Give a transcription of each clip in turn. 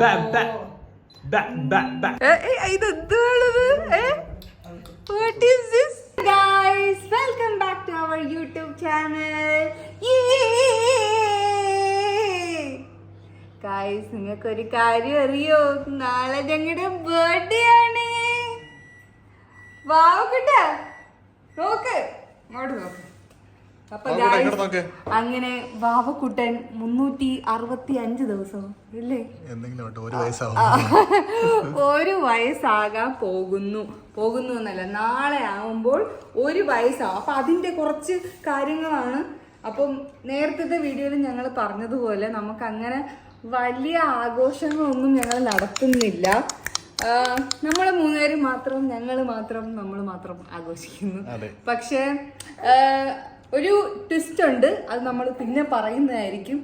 What is this? Guys, welcome back to our YouTube channel. Guys, നിങ്ങൾക്കൊരു കാര്യം അറിയോ? നാളെ ഞങ്ങളുടെ ബർത്ത്ഡേ ആണ്. വാവുകുട്ടാ, നോക്ക്, അങ്ങോട്ട് നോക്ക്. അപ്പൊ അങ്ങനെ വാവക്കുട്ടൻ 365 ദിവസം ഇല്ലേ, ഒരു വയസ്സാകാൻ പോകുന്നു എന്നല്ല, നാളെ ആവുമ്പോൾ ഒരു വയസ്സാവും. അപ്പൊ അതിന്റെ കുറച്ച് കാര്യങ്ങളാണ്. അപ്പം നേരത്തെ വീഡിയോയിൽ ഞങ്ങൾ പറഞ്ഞതുപോലെ നമുക്ക് അങ്ങനെ വലിയ ആഘോഷങ്ങളൊന്നും ഞങ്ങൾ നടത്തുന്നില്ല. നമ്മൾ മൂന്നുപേരും മാത്രം, നമ്മൾ മാത്രം ആഘോഷിക്കുന്നു. പക്ഷെ ഒരു ട്വിസ്റ്റ് ഉണ്ട്, അത് നമ്മൾ പിന്നെ പറയുന്നതായിരിക്കും.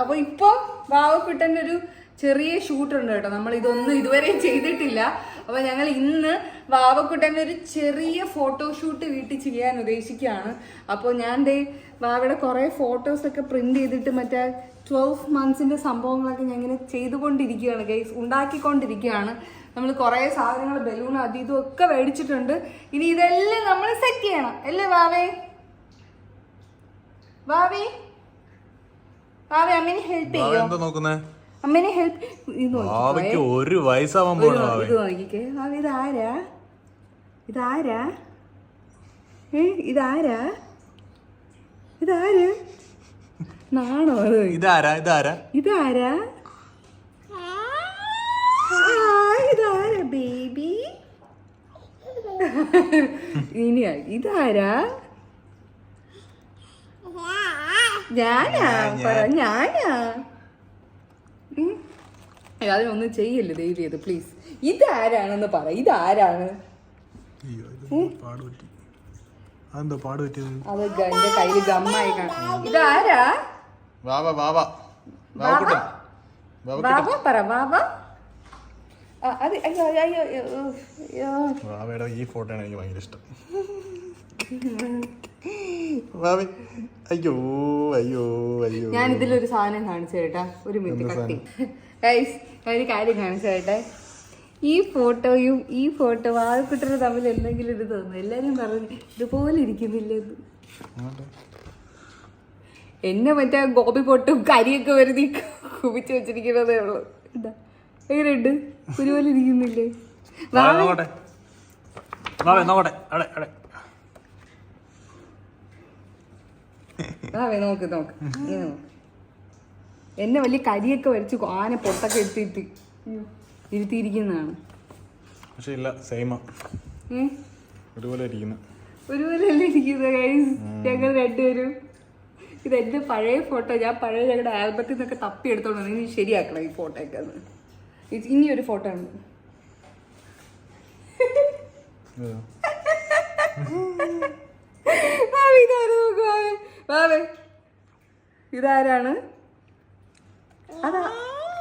അപ്പൊ ഇപ്പൊ വാവക്കുട്ടൻ്റെ ഒരു ചെറിയ ഷൂട്ട് ഉണ്ട് കേട്ടോ. നമ്മൾ ഇതൊന്നും ഇതുവരെ ചെയ്തിട്ടില്ല. അപ്പൊ ഞങ്ങൾ ഇന്ന് വാവക്കുട്ടൻ്റെ ഒരു ചെറിയ ഫോട്ടോഷൂട്ട് വീട്ടിൽ ചെയ്യാൻ ഉദ്ദേശിക്കുകയാണ്. അപ്പോൾ ഞാൻ വാവയുടെ കുറെ ഫോട്ടോസ് ഒക്കെ പ്രിന്റ് ചെയ്തിട്ട് മറ്റേ 12 months സംഭവങ്ങളൊക്കെ ഞാൻ ഇങ്ങനെ ചെയ്തുകൊണ്ടിരിക്കുകയാണ് ഗൈസ്, ഉണ്ടാക്കിക്കൊണ്ടിരിക്കുകയാണ്. നമ്മൾ കുറേ സാധനങ്ങൾ, ബലൂൺ അത് ഇതും ഒക്കെ മേടിച്ചിട്ടുണ്ട്. ഇനി ഇതെല്ലാം നമ്മൾ സെറ്റ് ചെയ്യണം അല്ലേ വാവേ? വാവേ അമ്മേനെ ഹെൽപ്പ് ചെയ്യോ? അമ്മേനെ ഹെൽപ്പ് ഇത് നോക്കിക്കേ. വാവ ഇതാരാ? നാണോ? ഇതാരാ ബേബി? ഇനിയാ ഇതാരാ? ഞാനാ അതിനൊന്നും ചെയ്യല്ലേ ദേവി, അത് പ്ലീസ്. ഇതാരാണെന്ന് പറ, ഇതാരാണ്? അത് എന്റെ കയ്യില് ഗമ്മായി കാണാം. ഇതാരാ? പറ ബാബ. അത് ഈ ഫോട്ടോ ആണ് എനിക്ക് ഭയങ്കര ഇഷ്ടം. ഞാൻ ഇതിലൊരു സാധനം കാണിച്ചു കേട്ടാ, ഒരു മിനിറ്റ് കട്ടി. ഒരു കാര്യം കാണിച്ചു കേട്ടെ. ഈ ഫോട്ടോയും ഈ ഫോട്ടോ വാവക്കുട്ടനും തമ്മിൽ എന്തെങ്കിലും ഇത് തോന്നുന്നു. എല്ലാരും പറഞ്ഞു ഇതുപോലെ ഇരിക്കുന്നില്ലെന്ന്. എന്നെ മറ്റേ ഗോപി പൊട്ടും കരിയൊക്കെ വരുതി കുപിച്ച് വെച്ചിരിക്കുന്നതേ ഉള്ളു. എന്താ എങ്ങനെയുണ്ട്? ഒരുപോലെ ഇരിക്കുന്നില്ലേ? നോക്ക് എന്നെ വലിയ കരിയൊക്കെ വരച്ച് ആന പൊട്ടൊക്കെ എടുത്തിട്ട് ഇരുത്തിയിരിക്കുന്നതാണ്. ഒരുപോലെയല്ലേ ഇരിക്കുന്നത് ഗൈസ്, ഞങ്ങൾ രണ്ടുപേരും. ഇതെന്റെ പഴയ ഫോട്ടോ, ഞാൻ പഴയ ഞങ്ങളുടെ ആൽബത്തിൽ നിന്നൊക്കെ തപ്പി എടുത്തോണ്ട് ഇനി ശരിയാക്കണം ഈ ഫോട്ടോ ഒക്കെ. ഇനി ഒരു ഫോട്ടോ ഉണ്ട്. ഇതാരാണ്?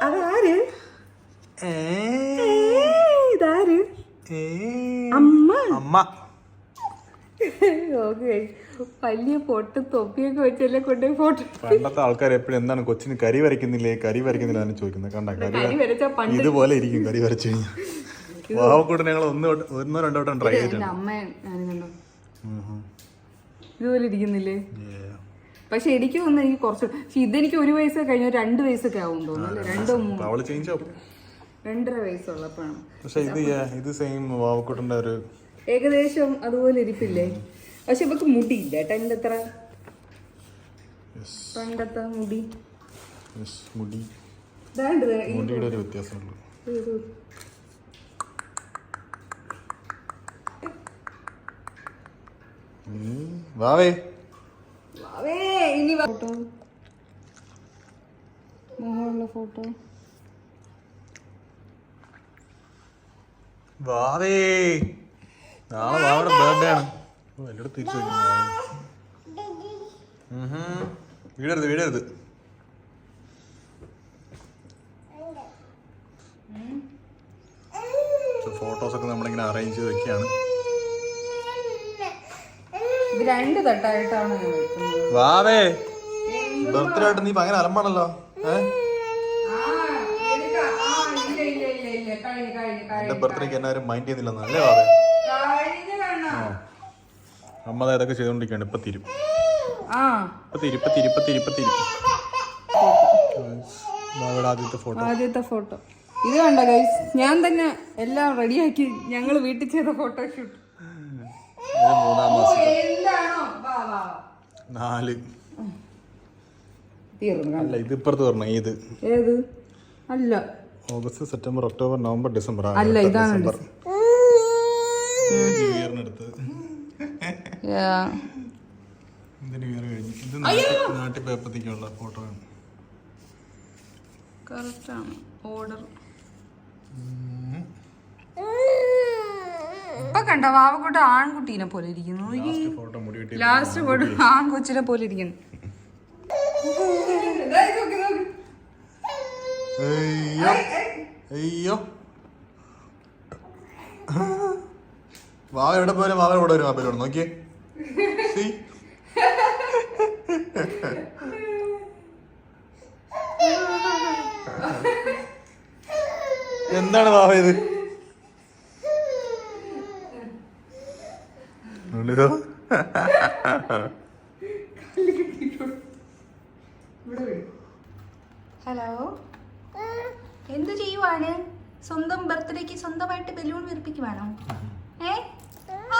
അതാര്? ഇതാര്? അമ്മ. വലിയ പൊട്ട് തൊപ്പിയൊക്കെ വെച്ചല്ലേ കൊണ്ടുപോയി ഫോട്ടോ. പണ്ടത്തെ ആൾക്കാർ എപ്പോഴും എന്താണ് കൊച്ചിന് കരി വരയ്ക്കുന്നില്ലേ ചോദിക്കുന്നത്. കണ്ട ഇതുപോലെ ഇരിക്കും കരി വരച്ചു കഴിഞ്ഞാൽ. വാവക്കൂട്ടൻ ഞങ്ങൾ ഒന്നോ രണ്ടോ വട്ടം ട്രൈ ചെയ്തിട്ടുണ്ട്. അമ്മ ഇതുപോലെ ഇരിക്കുന്നില്ലേ? പക്ഷെ എനിക്ക് തോന്നുന്നു എനിക്ക് കുറച്ച്, ഇതെനിക്ക് 1 വയസ്സ് കഴിഞ്ഞ 2 വയസ്സൊക്കെ ആവും തോന്നുന്നു. 2.5 വയസ്സുള്ളപ്പോഴാണ്. ഏകദേശം അതുപോലെ ഇരിപ്പില്ലേ? പക്ഷെ ഇവക്ക് മുടിയില്ല കേട്ടോ. എൻ്റെ അത്ര പണ്ടത്തെ മുടി ഇനി ഫോട്ടോ, മോഹമുള്ള ഫോട്ടോ. നാളെ വാവയുടെ ബർത്ത്ഡേ ആണ്. എല്ലായിടത്തും തിരിച്ചു വീടരുത്. ഫോട്ടോസൊക്കെ നമ്മളിങ്ങനെ അറേഞ്ച് ചെയ്ത് വെക്കുകയാണ്. ഇത് 2 തട്ടായിട്ടാണ് വാവേ ബർത്ത്ഡേ ആയിട്ട് നീ ഭയങ്കര അലമ്പാണല്ലോ. എന്റെ ബർത്ത്ഡേക്ക് എന്നാരും മൈൻഡ് ചെയ്യുന്നില്ലെന്ന് അല്ലേ വാവേ? അമ്മ ഇതൊക്കെ ചെയ്തോണ്ടിരിക്കുകയാണ്. ഇപ്പൊ തീരും. ആദ്യത്തെ ഫോട്ടോ ഇത് കണ്ട ഗൈസ്. ഞാൻ തന്നെ എല്ലാം റെഡിയാക്കി ഞങ്ങൾ വീട്ടിൽ ചെയ്ത ഫോട്ടോഷൂട്ട്. 3-ാം മാസം 4 അല്ല ഇത് ഇപ്പുറത്ത് പറഞ്ഞ ഇത് ഏത് അല്ല August September October November December അല്ല ഇതാണ് നാട്ടിൽ പേപ്പത്തിക്കുള്ള ഫോട്ടോ ആണ്. കറക്റ്റ് ആണ് ഓർഡർ. ഇപ്പൊ കണ്ട വാവക്കൂട്ട ആൺകുട്ടീനെ പോലെ ഇരിക്കുന്നു. ലാസ്റ്റ് ഫോട്ടോ ആൺകൊച്ചിനെ പോലെ ഇരിക്കുന്നു. അയ്യോ വാവ എവിടെ പോയാലും വാവ ഇവിടെ വരും. വാപ്പയിലോട് നോക്കിയേ. എന്താണ് വാവ ഇത്? ഹലോ, എന്ത് ചെയ്യുവാണ്? സ്വന്തം ബർത്ത്ഡേക്ക് സ്വന്തമായിട്ട് ബലൂൺ വീർപ്പിക്കുവാണോ?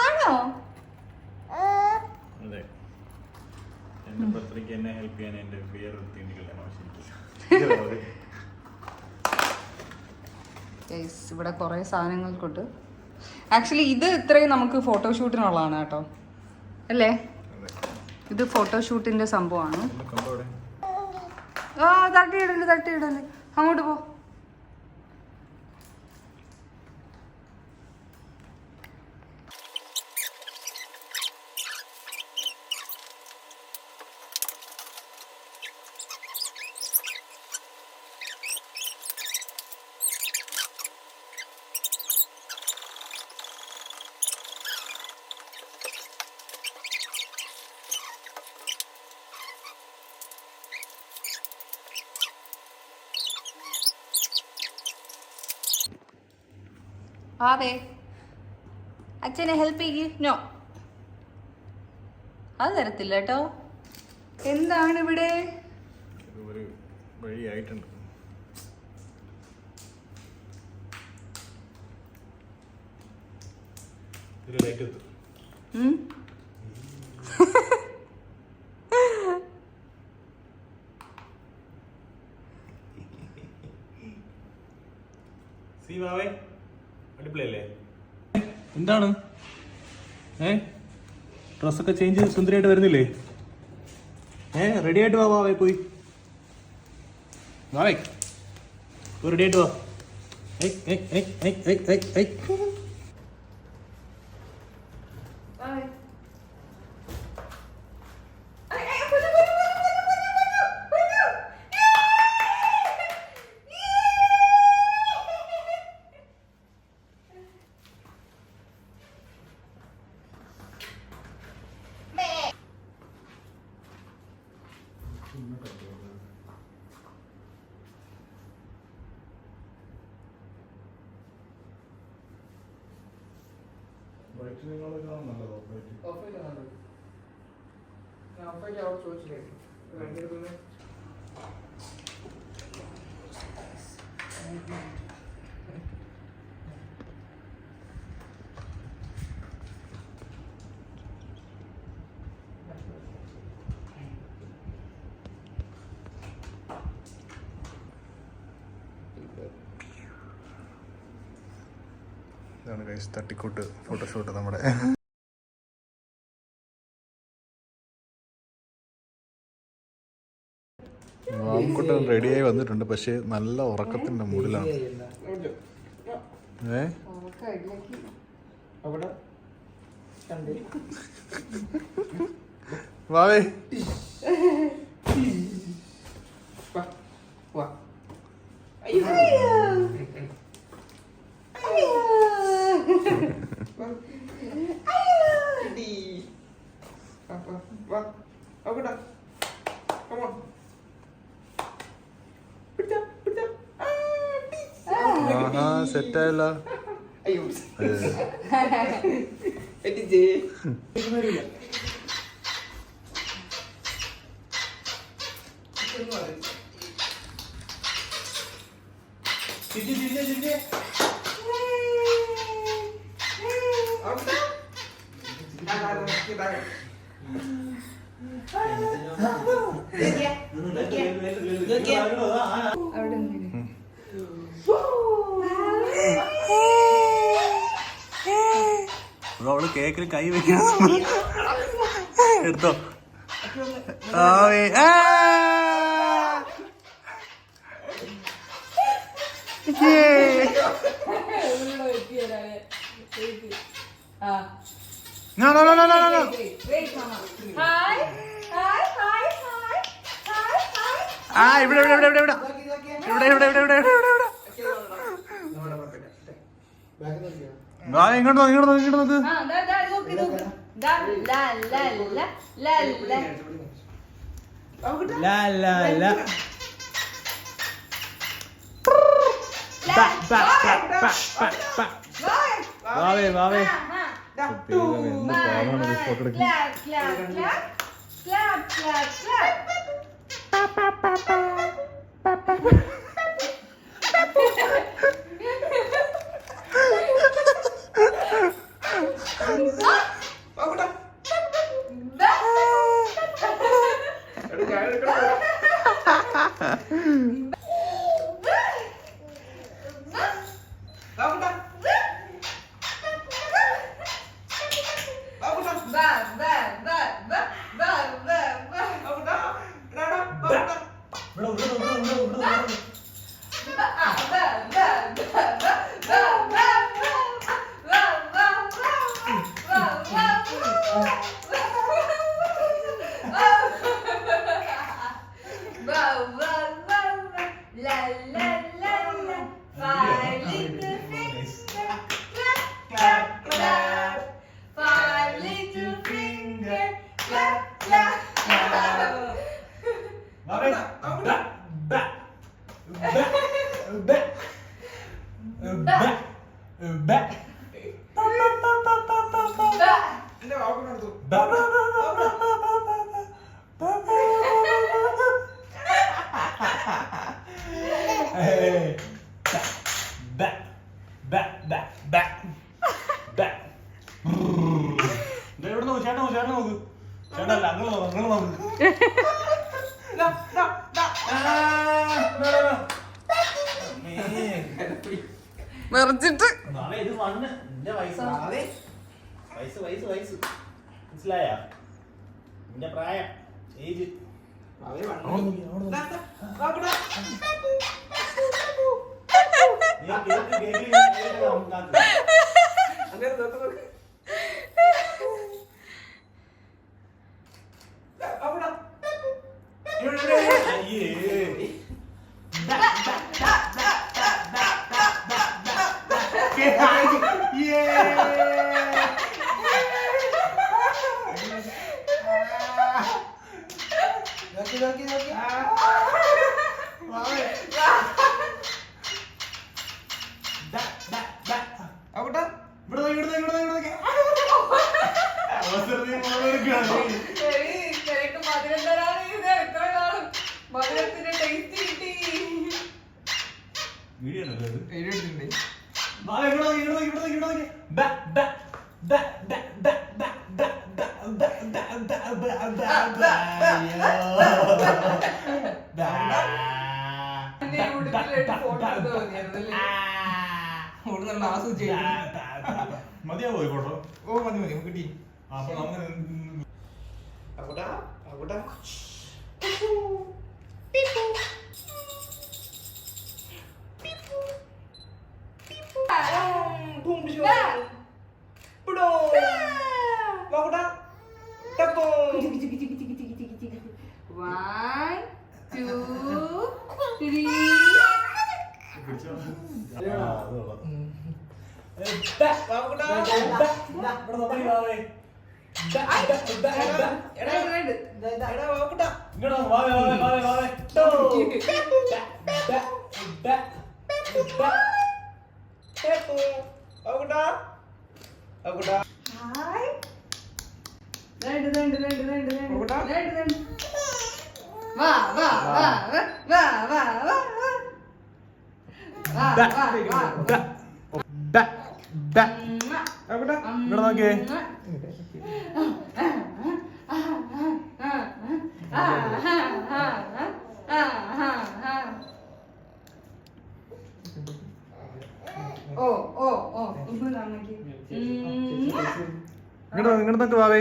ആണോ? ഇവിടെ കുറെ സാധനങ്ങൾ കൊണ്ട് ആക്ച്വലി ഇത് ഇത്രയും നമുക്ക് ഫോട്ടോഷൂട്ടിനുള്ളതാണ് കേട്ടോ അല്ലേ? ഇത് ഫോട്ടോഷൂട്ടിന്റെ സംഭവമാണ്. തട്ടിയിടല് അങ്ങോട്ട് പോ. ആവേ അച്ഛനെ ഹെൽപ്പ് ചെയ്യ്. നോ, അത് തരത്തില്ല കേട്ടോ. എന്താണ് ഇവിടെ? ഒരു വഴിയായിട്ടുണ്ട്. എന്താണ് ഡ്രസ്സൊക്കെ ചേഞ്ച് ചെയ്ത് സുന്ദരിയായിട്ട് വരുന്നില്ലേ? റെഡി ആയിട്ട് വാ. വാവേ പോയി വാവേ റെഡി ആയിട്ട് വാ. ഇതാണ് ഗൈസ് തട്ടിക്കൂട്ട് ഫോട്ടോഷൂട്ട് നമ്മുടെ. വാവക്കുട്ടൻ റെഡിയായി വന്നിട്ടുണ്ട്. പക്ഷെ നല്ല ഉറക്കത്തിന്റെ മൂഡിലാണ്. വാവേ ആഹാ സെറ്റായല്ലോ. അയ്യോ എത്തിച്ചേ അവിടെ നിന്ന് അവള് കേക്കിൽ കൈ വെക്കണം. എടുത്തോ. ആവേ. ആ! യേ! No, no, no, no, no, no. ആ ഇവിടെ ഇവിടെ ഇവിടെ ഇവിടെ ഇവിടെ ഇവിടെ ഇവിടെ ഇവിടെ ഇവിടെ ഇവിടെ ഇവിടെ ആ ഇങ്ങോട്ട് നോക്ക് ഇങ്ങോട്ട് നോക്ക് ഇങ്ങോട്ട് നോക്ക്. വാവേ വാവേ എന്ത് പാടാണ് ഫോട്ടോ എടുക്കുന്നത്. മറിച്ചിട്ട് മനസ്സിലായ എന്റെ പ്രായം ഏജ് മതിയാവോ ഫോട്ടോ? ഓ മതി മതി കിട്ടി. അപ്പൊ നമുക്ക് ഹായ്. രണ്ട്. വാ. ഇവിടെ നോക്കിയേ. ഓ ഉമ്മ നമുക്ക് ഇങ്ങോട്ട് നോക്ക് വാവേ.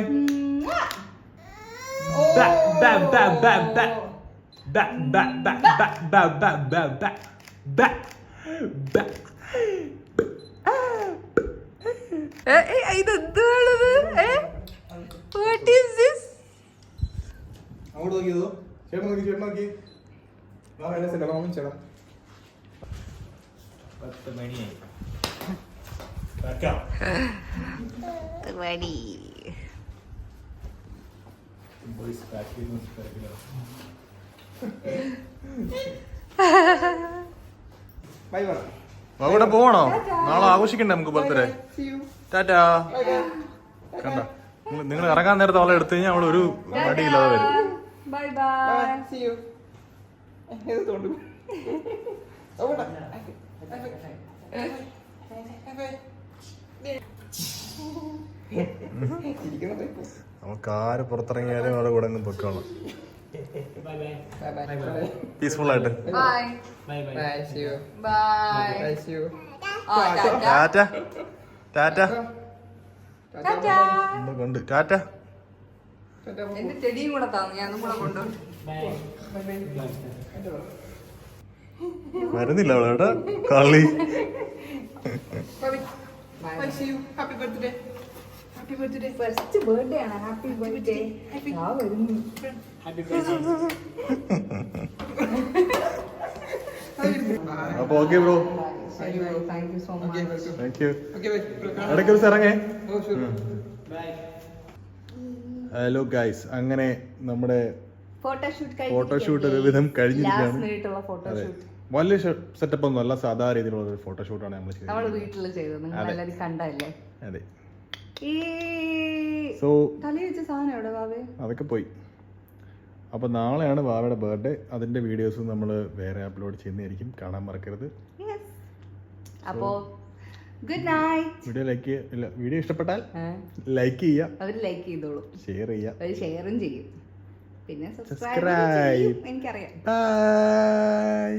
ഇതെന്താണത്? What is this? അങ്ങോട്ട് നോക്കിയതോ? ചേട്ടൻ നോക്കി. ചേട്ടാ 10 മണിയായി. Ready. ബൈ പറ. അവിടെ പോവാണോ? നാളെ ആഘോഷിക്കണ്ടേ നമുക്ക് ബർത്ത്ഡേ? ടാറ്റാ. കണ്ട നിങ്ങൾ ഇറങ്ങാൻ നേരത്തെ അവളെ എടുത്തു കഴിഞ്ഞാൽ അവളൊരു മടിയില്ലാതെ വരും. Bye bye. See you. ഇത് തോണ്ടു. അവിടെ. നമുക്ക് ആര് പുറത്തിറങ്ങിയാലും അവിടെ കൂടെ അങ്ങ് പൊക്കോളാം. പീസ്ഫുൾ ആയിട്ട്. Bye. Bye. See you. Bye. Bye. See you. Tata. Tata. Tata. കൊണ്ട് ടാറ്റ. എന്റെ ചെടിയും കൂടെ താന്നു, ഞാൻ കൂടെ കൊണ്ടുപോയി. വരുന്നില്ല അവളെ കേട്ടാ കളി. Bye. See you. Happy birthday. Happy birthday. First birthday ആണ്. Happy birthday. ആ വരുന്നു. Happy birthday. അപ്പൊ okay bro. Thank you so much. Thank you. Okay, bye. ഇടയ്ക്ക് ദിവസം ഇറങ്ങേ. Oh, sure. Bye. Hello guys, അങ്ങനെ നമ്മുടെ ഫോട്ടോഷൂട്ട് ഫോട്ടോഷൂട്ട് ഒരുവിധം കഴിഞ്ഞിരിക്കുകയാണ്. നേരിട്ടുള്ള അതെ, ഫോട്ടോഷൂട്ട് വലിയ സെറ്റപ്പ് ഒന്നും അല്ല, സാധാരണ രീതിയിലുള്ള ഒരു ഫോട്ടോഷൂട്ടാണ് നമ്മൾ നമ്മൾ ചെയ്തത്. വീട്ടിൽ ചെയ്തത്. നിങ്ങൾ അതെ. എല്ലാവരും കണ്ടല്ലേ? അതെ. ഈ സോ തലയിൽ വെച്ച സാധനം എവിടെ വാവേ? അതൊക്കെ പോയി. അപ്പോൾ നാളെയാണ് വാവയുടെ ബർത്ത്ഡേ. അതിൻ്റെ വീഡിയോസ് നമ്മൾ വേറെ അപ്ലോഡ് ചെയ്യുന്നതായിരിക്കും, കാണാൻ മറക്കരുത്. അപ്പോ ഗുഡ് നൈറ്റ്. വീഡിയോ ലൈക്ക് ഇല്ല, വീഡിയോ ഇഷ്ടപ്പെട്ടാൽ ലൈക്ക് ചെയ്യുക, അവര് ലൈക്ക് ചെയ്തോളൂ, ഷെയർ ചെയ്യുക, അവര് ഷെയറും ചെയ്യും, പിന്നെ Subscribe. സബ്സ്ക്രൈബ് ചെയ്യും. എനിക്കറിയാം. ബൈ.